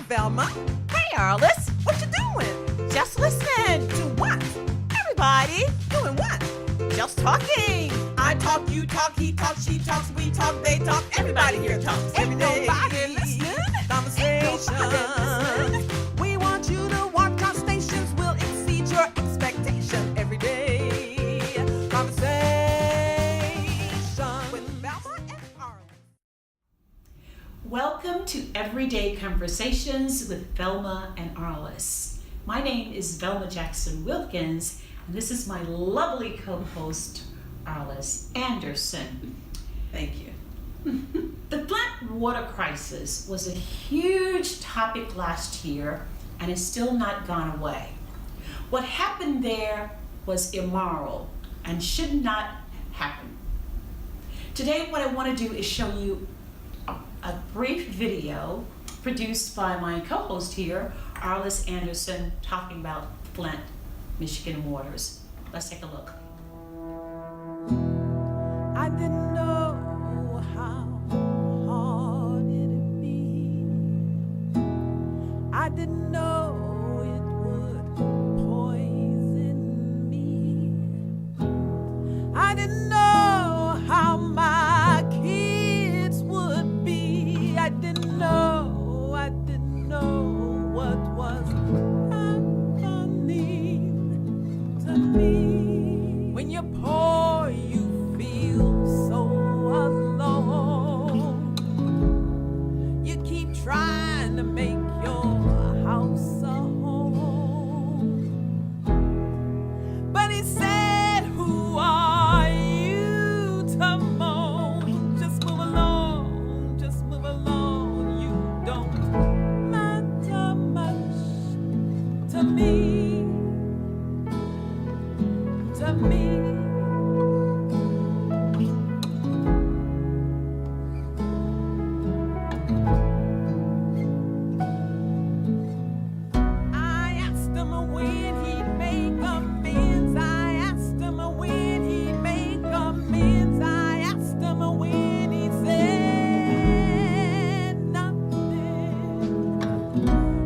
Velma. Hey, Arlyce. What you doing? Just listen. To what? Everybody, Doing what? just talking. I talk, you talk, he talks, she talks, we talk, they talk. Everybody here talks. Ain't Every day. nobody listening. Conversation. We want you to watch our stations. We'll exceed your expectation every day. Conversation with Velma and Arlyce. Welcome to Everyday Conversations with Velma and Arlyce. My name is Velma Jackson Wilkins, and this is my lovely co-host, Arlyce Anderson. Thank you. The Flint Water Crisis was a huge topic last year and is still not gone away. What happened there was immoral and should not happen. Today, what I want to do is show you a brief video produced by my co-host here, Arlyce Anderson, talking about Flint, Michigan waters. Let's take a look. I didn't know how hard it'd be. I didn't know it would poison me. I didn't know how my kids would be. I didn't know what was happening to me. When you're poor, you feel so alone. You keep trying to make your house a home. But he said, who are you to moan? Just move along, just move along. You don't matter much to me, to me. I asked him when he'd make amends. I asked him when he'd make amends. I asked him when he said nothing.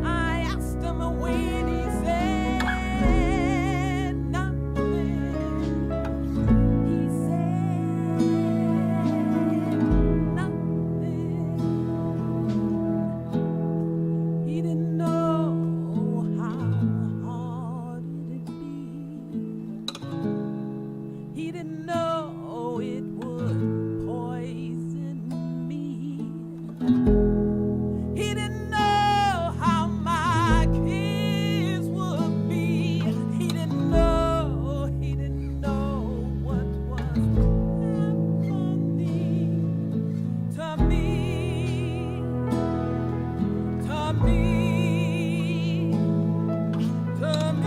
I asked him when he said nothing. He said nothing. He didn't know how hard it'd be. He didn't know it would poison me. He didn't know how my kids would be. He didn't know what was happening to me, to me, to me.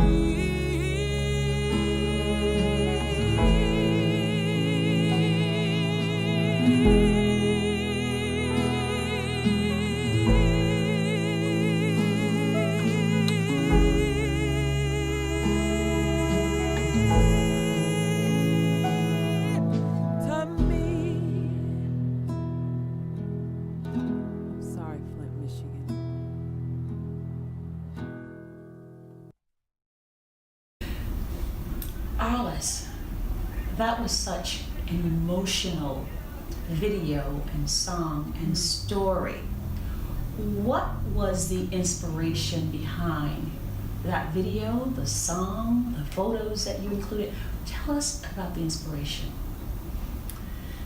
To me. I'm sorry, Flint, Michigan. Arlyce, that was such an emotional video and song and story. What was the inspiration behind that video, the song, the photos that you included? Tell us about the inspiration.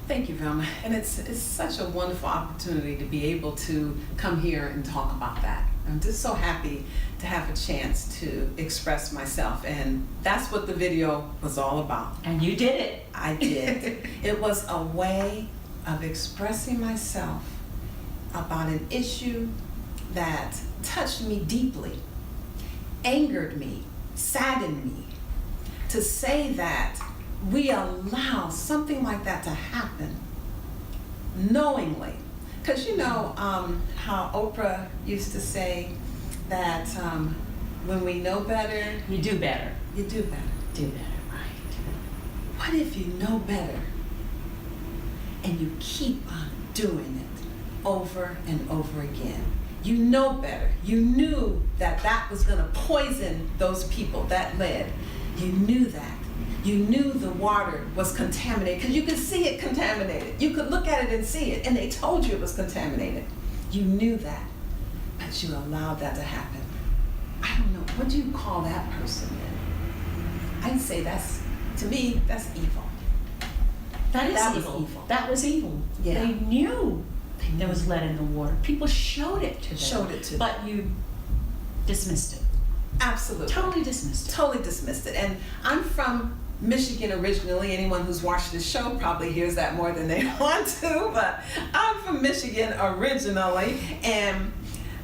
Thank you, Velma. And it's such a wonderful opportunity to be able to come here and talk about that. I'm just so happy to have a chance to express myself, and that's what the video was all about. And you did it. I did. It was a way of expressing myself about an issue that touched me deeply, angered me, saddened me. To say that we allow something like that to happen knowingly. Because you know how Oprah used to say that when we know better, You do better. you do better. Do better, right. What if you know better and you keep on doing it over and over again? you know better. You knew that that was going to poison those people, that lead. You knew that. You knew the water was contaminated because you could see it contaminated. You could look at it and see it, and they told you it was contaminated. You knew that, but you allowed that to happen. I don't know, what do you call that person then? I'd say to me, that's evil. That was evil. evil. That was evil. Yeah. They knew there was lead in the water. People showed it to them. Showed it to them. But you dismissed it. Absolutely. Totally dismissed it. Totally dismissed it. And I'm from Michigan originally. Anyone who's watched this show probably hears that more than they want to, but I'm from Michigan originally, and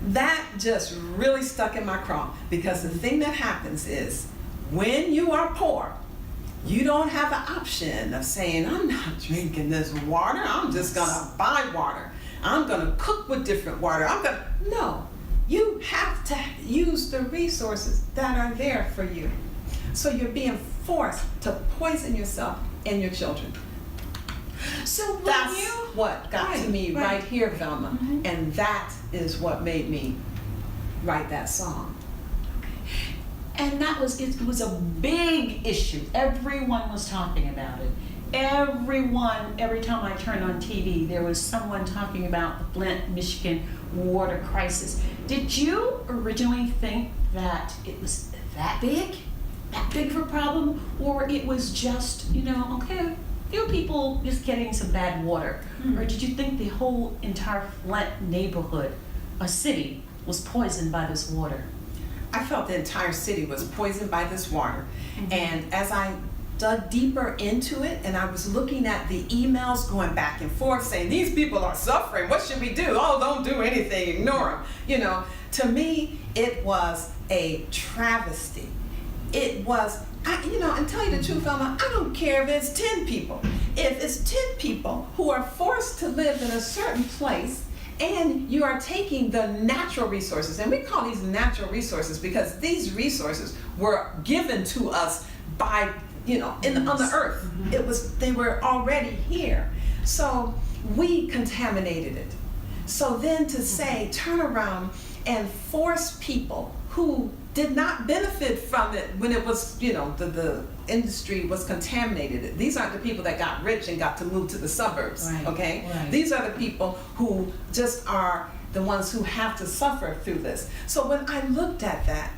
that just really stuck in my craw, because the thing that happens is when you are poor, you don't have the option of saying, I'm not drinking this water, I'm just gonna buy water. I'm gonna cook with different water. No, you have to use the resources that are there for you. So you're being forced to poison yourself and your children. So when That's you what got to me right here, Velma. Mhm. And that is what made me write that song. And that was, it was a big issue. Everyone was talking about it. Everyone, every time I turned on TV, there was someone talking about the Flint, Michigan water crisis. Did you originally think that it was that big of a problem? Or it was just, okay, a few people just getting some bad water? Or did you think the whole entire Flint neighborhood, a city, was poisoned by this water? I felt the entire city was poisoned by this water. Mhm. And as I dug deeper into it, and I was looking at the emails going back and forth saying, these people are suffering, what should we do? Oh, don't do anything, ignore them. To me, it was a travesty. It was, and tell you the truth, Velma, I don't care if it's 10 people. If it's 10 people who are forced to live in a certain place, and you are taking the natural resources, and we call these natural resources because these resources were given to us by, on the earth. They were already here. So we contaminated it. So then to say, turn around and force people who did not benefit from it when it was, the industry was contaminated. These aren't the people that got rich and got to move to the suburbs, Right, okay? right. These are the people who just are the ones who have to suffer through this. So when I looked at that,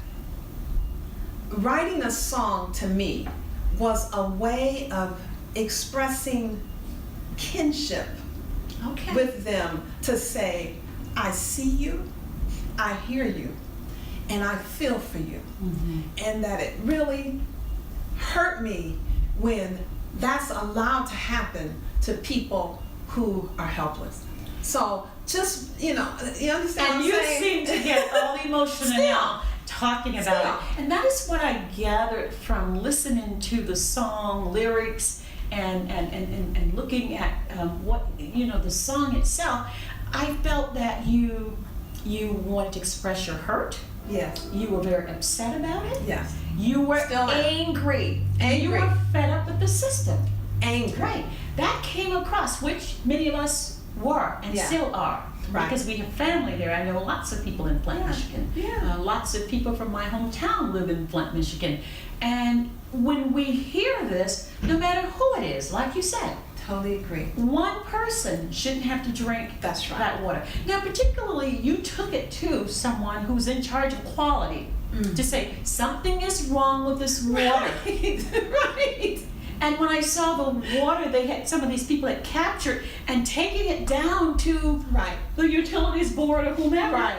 writing a song to me was a way of expressing kinship Okay. with them, to say, I see you, I hear you, and I feel for you. Mhm. And that it really hurt me when that's allowed to happen to people who are helpless. So just, you understand what And I'm you saying? seem to get all emotional Still. now talking about Still. it. And that is what I gathered from listening to the song lyrics and looking at what, the song itself. I felt that you wanted to express your hurt. Yes, You were very upset about it. yes. You were Still am. angry. And you Angry. were fed up with the system. Angry. Right. That came across, which many of us were and Yeah. still are. Right. Because we have family there. I know lots of people in Flint, Yeah. Michigan. Yeah. Lots of people from my hometown live in Flint, Michigan. And when we hear this, no matter who it is, like you said, Totally agree. one person shouldn't have to drink That's right. that water. Now, particularly, you took it to someone who's in charge of quality to say, something is wrong with this water. Right. And when I saw the water, they had some of these people had captured and taking it down to Right. the utilities board or whomever. Right.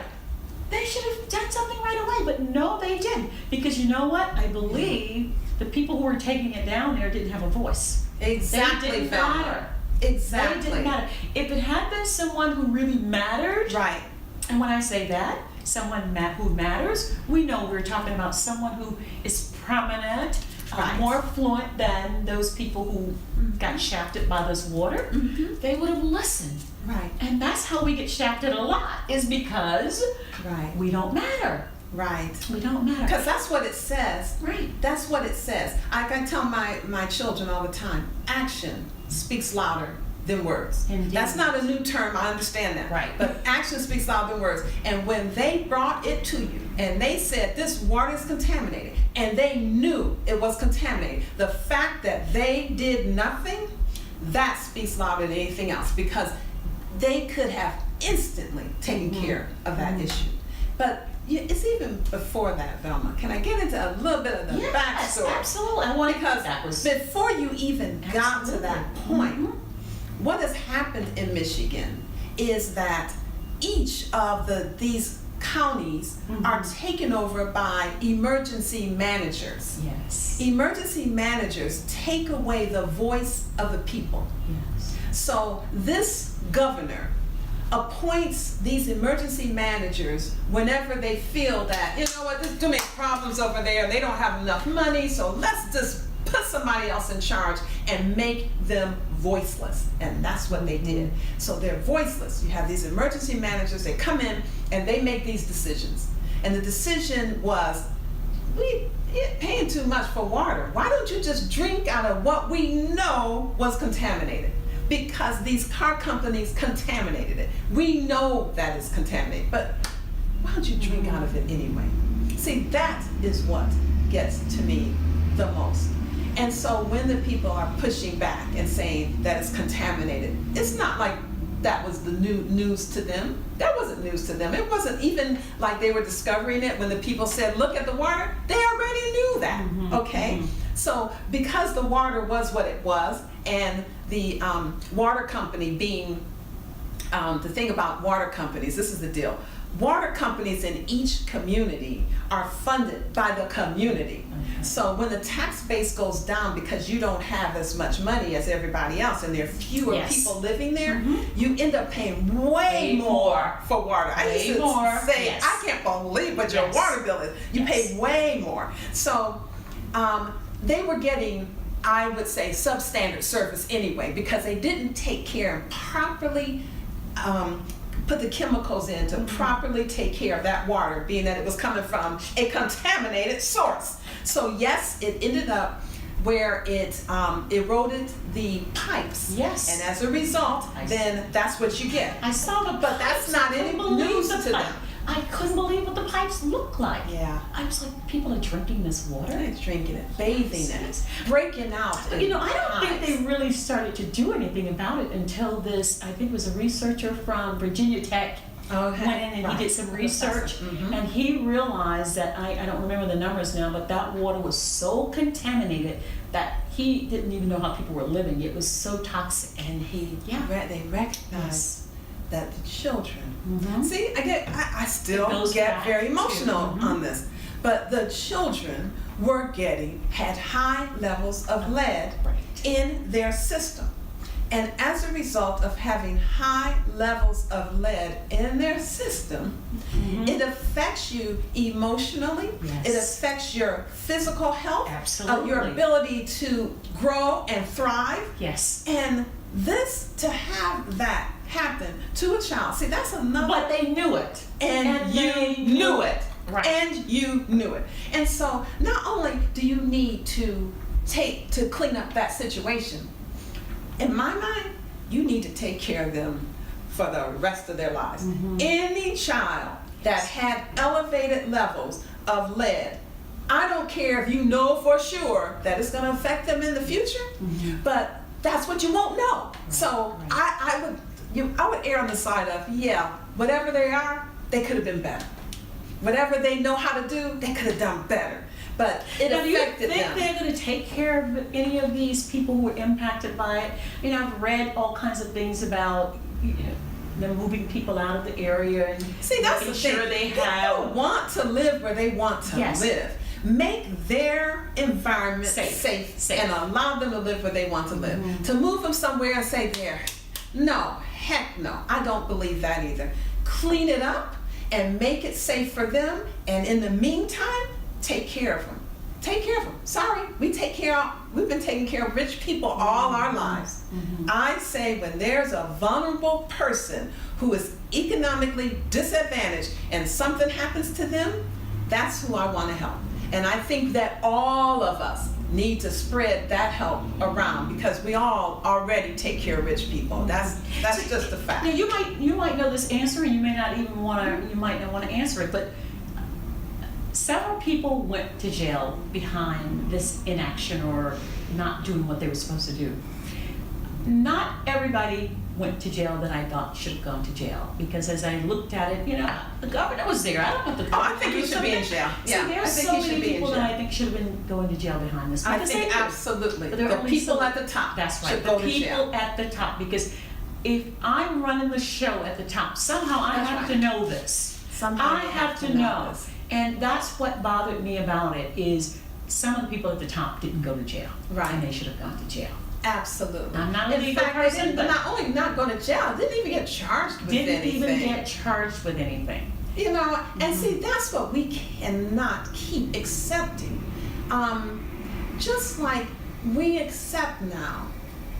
They should have done something right away, but no, they didn't. Because you know what? I believe the people who were taking it down there didn't have a voice. Exactly, They didn't Velma. matter. Exactly. They didn't matter. If it had been someone who really mattered, Right. and when I say that, someone who matters, we know we're talking about someone who is prominent, Right. more affluent than those people who got shafted by this water. They would have listened. Right. And that's how we get shafted a lot, is because Right. we don't matter. Right. We don't matter. Because that's what it says. Right. That's what it says. I tell my children all the time, action speaks louder than words. Indeed. That's not a new term, I understand that. Right. But action speaks louder than words. And when they brought it to you and they said this water is contaminated, and they knew it was contaminated, the fact that they did nothing, that speaks louder than anything else, because they could have instantly taken care of that issue. But it's even before that, Velma. Can I get into a little bit of the Yes, backstory? absolutely. I want Because that was before you even got to that point, what has happened in Michigan is that each of these counties are taken over by emergency managers. yes. Emergency managers take away the voice of the people. Yes. So this governor appoints these emergency managers whenever they feel that, you know what, there's too many problems over there, they don't have enough money, so let's just put somebody else in charge and make them voiceless. And that's what they did. So they're voiceless. You have these emergency managers, they come in and they make these decisions. And the decision was, we're paying too much for water. Why don't you just drink out of what we know was contaminated? Because these car companies contaminated it. We know that it's contaminated, but why don't you drink out of it anyway? See, that is what gets to me the most. And so when the people are pushing back and saying that it's contaminated, it's not like that was the new news to them. That wasn't news to them. It wasn't even like they were discovering it when the people said, look at the water. They already knew that, okay? So because the water was what it was, and the water company being, the thing about water companies, this is the deal. Water companies in each community are funded by the community. So when the tax base goes down because you don't have as much money as everybody else and there are fewer Yes. people living there, you end up paying way more for water. I used to more, say, yes. I can't believe what your Yes. water bill is. You Yes. pay way more. So they were getting, I would say, substandard service anyway, because they didn't take care and properly put the chemicals in to properly take care of that water, being that it was coming from a contaminated source. So yes, it ended up where it eroded the pipes. Yes. And as a result, then that's what you get. I saw the But that's pipes. not I any couldn't believe news the to pipe. them. I couldn't believe what the pipes looked like. Yeah. I was like, people are drinking this water? They're drinking it, bathing in it, breaking out. But you know, I don't think hives. they really started to do anything about it until this, I think it was a researcher from Virginia Tech Okay. went in and Right. he did some research, Mhm. and he realized that, I don't remember the numbers now, but that water was so contaminated that he didn't even know how people were living. It was so toxic. And they recognize that the children. See, I still It goes get back very to- emotional on this, but the children had high levels of lead Right. in their system. And as a result of having high levels of lead in their system, it affects you emotionally. Yes. It affects your physical health, Absolutely. your ability to grow and thrive. Yes. And to have that happen to a child, see, that's another. But they knew it. And you they knew it. Right. And you knew it. And so not only do you need to clean up that situation, in my mind, you need to take care of them for the rest of their lives. Any child that had elevated levels of lead, I don't care if you know for sure that it's going to affect them in the future, but that's what you won't know. So I would err on the side of, whatever they are, they could have been better. Whatever they know how to do, they could have done better. But it Now, do you affected think them. they're going to take care of any of these people who were impacted by it? You know, I've read all kinds of things about them moving people out of the area and See, that's the making thing. sure they People have want to live where they want to Yes. live. Make their environment safe and allow them to live where they want to live. To move them somewhere and say, no, heck no. I don't believe that either. Clean it up and make it safe for them. And in the meantime, take care of them. Take care of them. Sorry, we've been taking care of rich people all our lives. I say when there's a vulnerable person who is economically disadvantaged and something happens to them, that's who I want to help. And I think that all of us, need to spread that help around because we all already take care of rich people. That's just a fact. Now you might know this answer, and you may not even you might not want to answer it, but several people went to jail behind this inaction or not doing what they were supposed to do. Not everybody went to jail that I thought should have gone to jail, because as I looked at it, the governor was there. I don't want the governor. I think he should be in jail. Yeah, I there's think so he should many be in people jail. that I think should have been going to jail behind this. I because think they did. absolutely. But there are The only people so- at the top That's right. should The go to people jail. at the top, because if I'm running the show at the top, somehow I That's have right. to know this. Somehow I you have to know. this. And that's what bothered me about it, is some of the people at the top didn't go to jail. Right. And they should have gone to jail. Absolutely. I'm not a In legal fact, they person, didn't, but not only not go to jail, didn't even get charged with didn't anything. even get charged with anything. And see, that's what we cannot keep accepting. Just like we accept now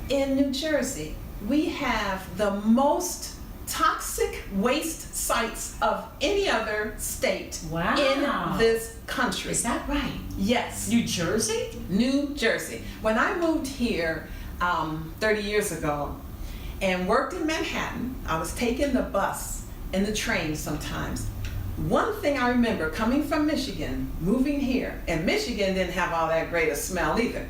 in New Jersey, we have the most toxic waste sites of any other state Wow. in this country. Is that right? Yes. New Jersey? New Jersey. When I moved here 30 years ago and worked in Manhattan, I was taking the bus and the train sometimes. One thing I remember coming from Michigan, moving here, and Michigan didn't have all that great a smell either.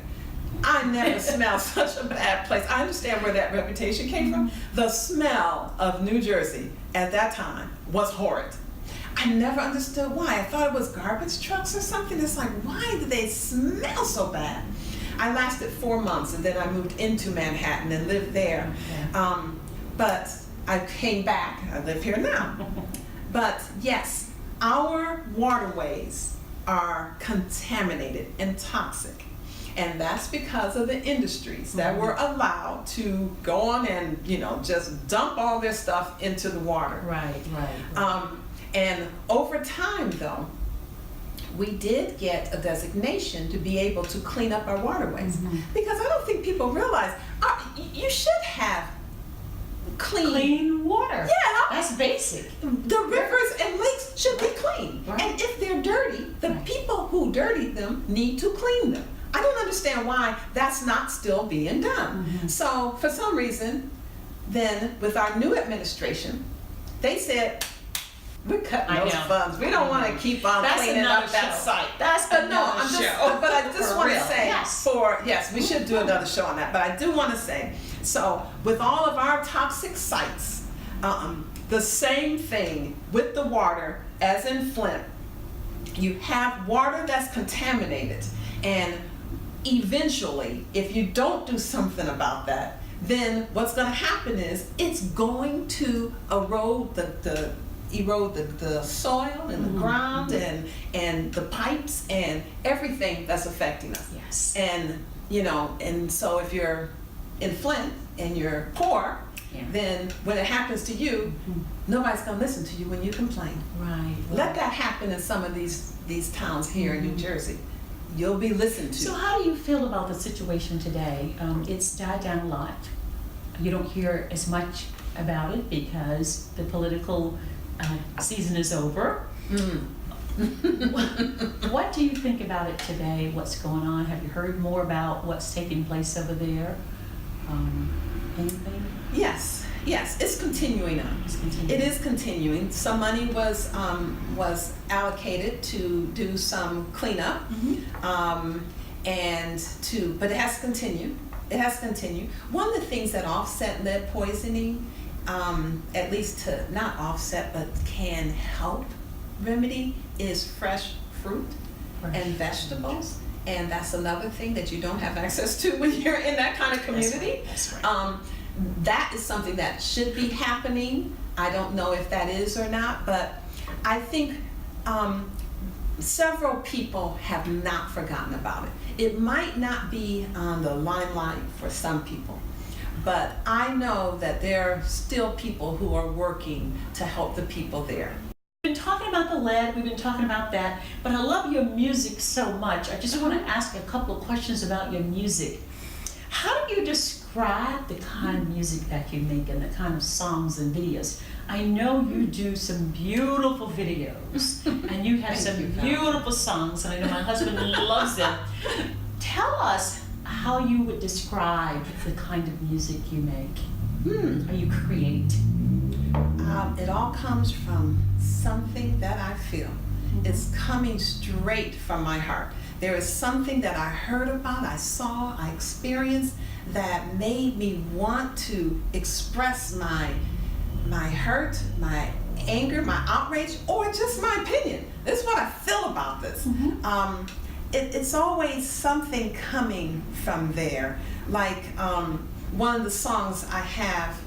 I never smelled such a bad place. I understand where that reputation came from. The smell of New Jersey at that time was horrid. I never understood why. I thought it was garbage trucks or something. It's like, why do they smell so bad? I lasted 4 months and then I moved into Manhattan and lived there. Okay. But I came back. I live here now. But yes, our waterways are contaminated and toxic. And that's because of the industries that were allowed to go on and, just dump all their stuff into the water. Right. And over time, though, we did get a designation to be able to clean up our waterways. Because I don't think people realize you should have Clean water. Yeah. That's basic. The rivers and lakes should be clean. Right. And if they're dirty, the Right. people who dirtied them need to clean them. I don't understand why that's not still being done. So for some reason, then with our new administration, they said, we're cutting I those know. funds. We don't want to keep on That's cleaning another up that show. site. That's But another show. But I just For want to real. say, Yes. we should do another show on that. But I do want to say, so with all of our toxic sites, the same thing with the water as in Flint. You have water that's contaminated, and eventually, if you don't do something about that, then what's going to happen is it's going to erode the soil and the ground and the pipes and everything that's affecting us. Yes. And so if you're in Flint and you're poor, then when it happens to you, nobody's going to listen to you when you complain. Right. Let that happen in some of these towns here in New Jersey. You'll be listened to. So how do you feel about the situation today? It's died down a lot. You don't hear as much about it because the political season is over. What do you think about it today? What's going on? Have you heard more about what's taking place over there? Anything? Yes, it's continuing on. It's continuing. It is continuing. Some money was allocated to do some cleanup, but it has to continue. It has to continue. One of the things that offset lead poisoning, at least to not offset but can help remedy, is fresh fruit and vegetables. And that's another thing that you don't have access to when you're in that kind of community. That's right. That is something that should be happening. I don't know if that is or not, but I think several people have not forgotten about it. It might not be on the limelight for some people, but I know that there are still people who are working to help the people there. We've been talking about the lead, we've been talking about that, but I love your music so much. I just want to ask a couple of questions about your music. How do you describe the kind of music that you make and the kind of songs and videos? I know you do some beautiful videos and you have some beautiful songs, and I know my husband loves them. Tell us how you would describe the kind of music you make, or you create. It all comes from something that I feel. It's coming straight from my heart. There is something that I heard about, I saw, I experienced that made me want to express my hurt, my anger, my outrage, or just my opinion. This is what I feel about this. It's always something coming from there. Like one of the songs I have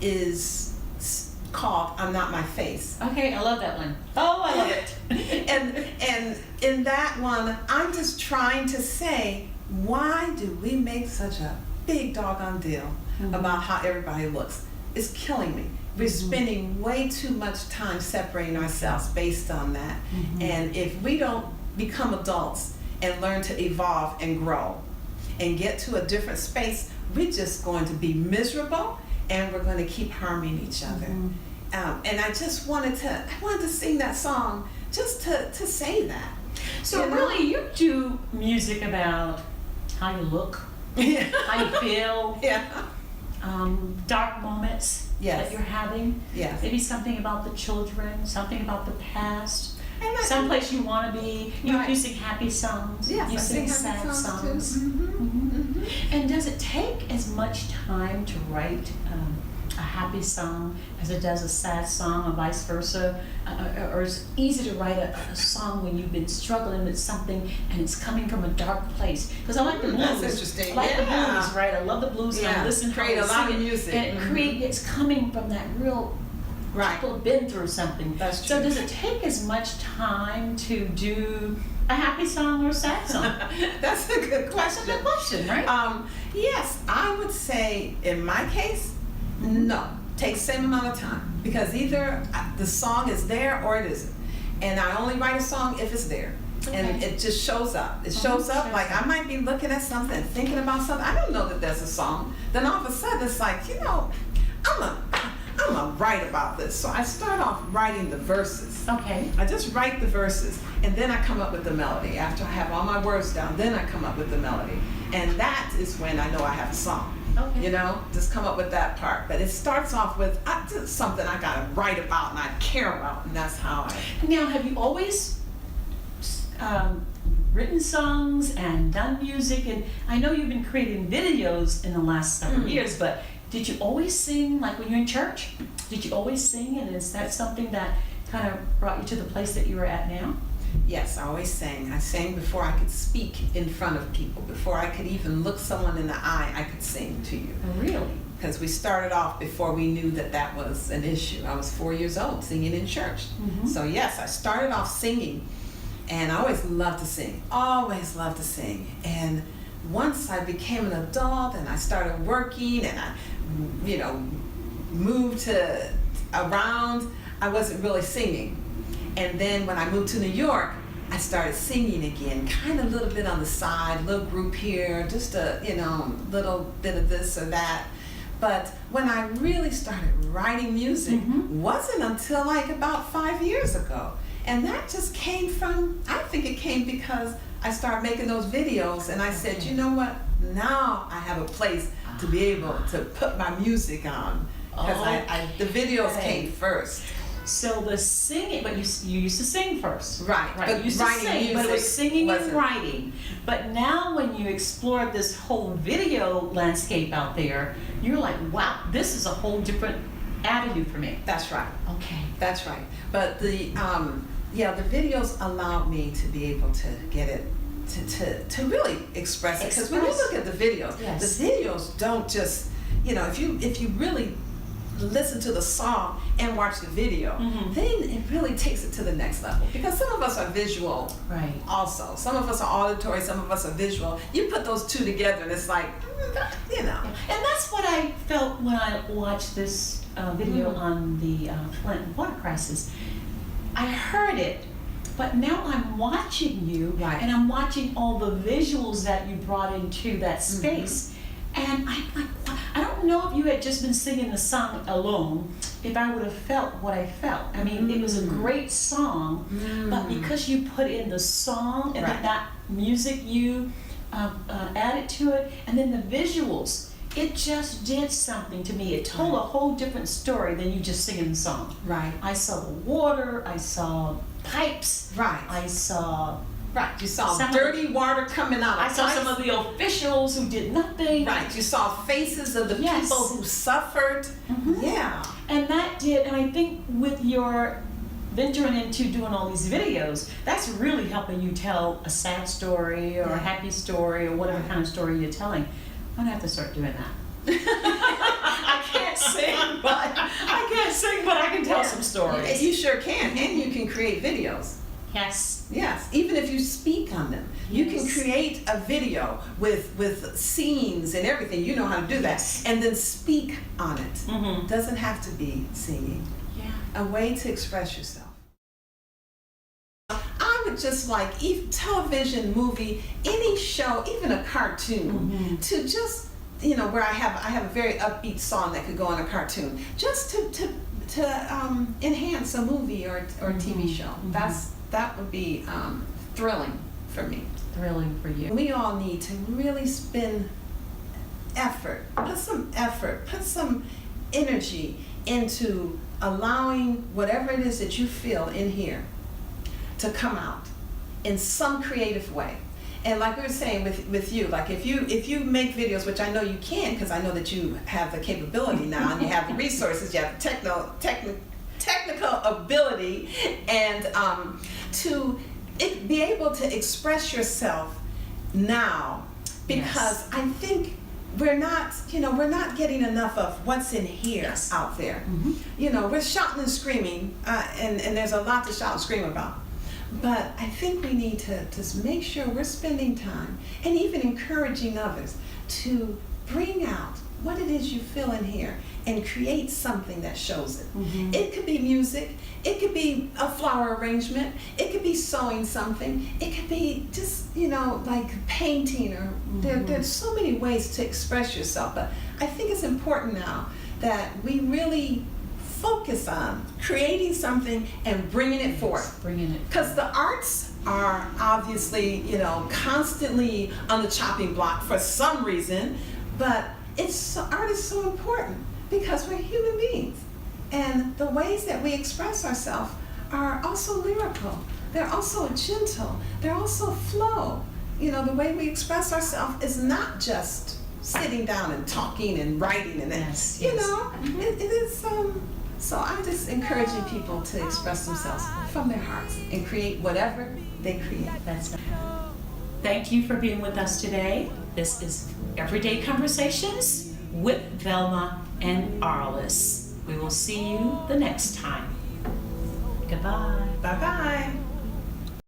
is called "I'm Not My Face." Okay, I love that one. Oh, I love it. and in that one, I'm just trying to say, why do we make such a big doggone deal about how everybody looks? It's killing me. We're spending way too much time separating ourselves based on that. And if we don't become adults and learn to evolve and grow and get to a different space, we're just going to be miserable and we're going to keep harming each other. And I just wanted to sing that song just to say that. So You know? really, you do music about how you look, how you feel, Yeah. dark moments Yes. that you're having. Yes. Maybe something about the children, something about the past, And I- someplace you want to be. You Right. sing happy songs. Yes, you I sing sing happy sad songs, songs. too. And does it take as much time to write a happy song as it does a sad song, or vice versa? Or is it easy to write a song when you've been struggling with something and it's coming from a dark place? Because I like the blues. That's interesting. I like the Yeah. blues, right? I love the blues, and I Yeah. listen to Create it, a lot sing of it, music. and it's coming from that real. Right. People have been through something. That's So true. does it take as much time to do a happy song or a sad song? That's a good That's question. a good question, right? Yes, I would say in my case, no. Takes same amount of time because either the song is there or it isn't. And I only write a song if it's there. And Okay. it just shows up. It shows up like I might be looking at something, thinking about something. I don't know that there's a song. Then all of a sudden it's like, I'm a write about this. So I start off writing the verses. Okay. I just write the verses and then I come up with the melody. After I have all my words down, then I come up with the melody. And that is when I know I have a song. Okay. Just come up with that part. But it starts off with just something I gotta write about and I care about, and that's how I. Now, have you always written songs and done music? And I know you've been creating videos in the last several years, but did you always sing, like when you're in church? Did you always sing, and is that something that kind of brought you to the place that you are at now? Yes, I always sang. I sang before I could speak in front of people. Before I could even look someone in the eye, I could sing to you. Really? Because we started off before we knew that that was an issue. I was 4 years old singing in church. So yes, I started off singing, and I always loved to sing. Always loved to sing. And once I became an adult and I started working and I, moved around, I wasn't really singing. And then when I moved to New York, I started singing again, kind of a little bit on the side, little group here, just a, little bit of this or that. But when I really started writing music, wasn't until like about 5 years ago. And that just came from, I think it came because I started making those videos and I said, you know what, now I have a place to be able to put my music on. Because the videos came first. So the singing, but you used to sing first. Right, Right. but You used to writing sing, but it was music singing and wasn't. writing. But now when you explore this whole video landscape out there, you're like, wow, this is a whole different avenue for me. That's right. Okay. That's right. But the videos allowed me to be able to get it to really express it. Because when you look at the videos, Yes. the videos don't just if you really listen to the song and watch the video, then it really takes it to the next level. Because some of us are visual, Right. also. Some of us are auditory, some of us are visual. You put those two together and it's like, And that's what I felt when I watched this video on the Flint Water Crisis. I heard it, but now I'm watching you, Right. and I'm watching all the visuals that you brought into that space. And I'm like, wow. I don't know if you had just been singing the song alone, if I would have felt what I felt. I mean, it was a great song, but because you put in the song and Right. then that music, you added to it, and then the visuals. It just did something to me. It told a whole different story than you just singing the song. Right. I saw the water, I saw pipes, Right. I saw Right. You saw some dirty water coming out of I saw pipes. some of the officials who did nothing. Right. You saw faces of the Yes. people who suffered. Mhm. Yeah. And that did, and I think with your venturing into doing all these videos, that's really helping you tell a sad story or a happy story or whatever kind of story you're telling. I'm gonna have to start doing that. I can't sing, but I can tell some stories. You sure can, and you can create videos. Yes. Yes, even if you speak on them, you can Yes. create a video with scenes and everything. You know how to do that, Yes. and then speak on it. Mm-hmm. Doesn't have to be singing. Yeah. A way to express yourself. I would just like television, movie, any show, even a cartoon, to just where I have a very upbeat song that could go on a cartoon, just to enhance a movie or TV show. That would be thrilling for me. Thrilling for you. We all need to really spend effort, put some energy into allowing whatever it is that you feel in here to come out in some creative way. And like we were saying with you, like if you make videos, which I know you can, because I know that you have the capability now and you have the resources, you have the technical ability, and to be able to express yourself now, because Yes. I think we're not getting enough of what's in here Yes. out there. Mm-hmm. We're shouting and screaming, and there's a lot to shout and scream about. But I think we need to make sure we're spending time and even encouraging others to bring out what it is you feel in here and create something that shows it. Mhm. It could be music, it could be a flower arrangement, it could be sewing something, it could be just, like painting, or there's so many ways to express yourself. But I think it's important now that we really focus on creating something and bringing it forth. Bringing it. Because the arts are obviously, constantly on the chopping block for some reason, but art is so important because we're human beings. And the ways that we express ourselves are also lyrical. They're also gentle. They're also flow. The way we express ourselves is not just sitting down and talking and writing and Yes, it is so I'm just encouraging people to express themselves from their hearts and create whatever they create. That's nice. Thank you for being with us today. This is Everyday Conversations with Velma and Arlyce. We will see you the next time. Goodbye. Bye-bye.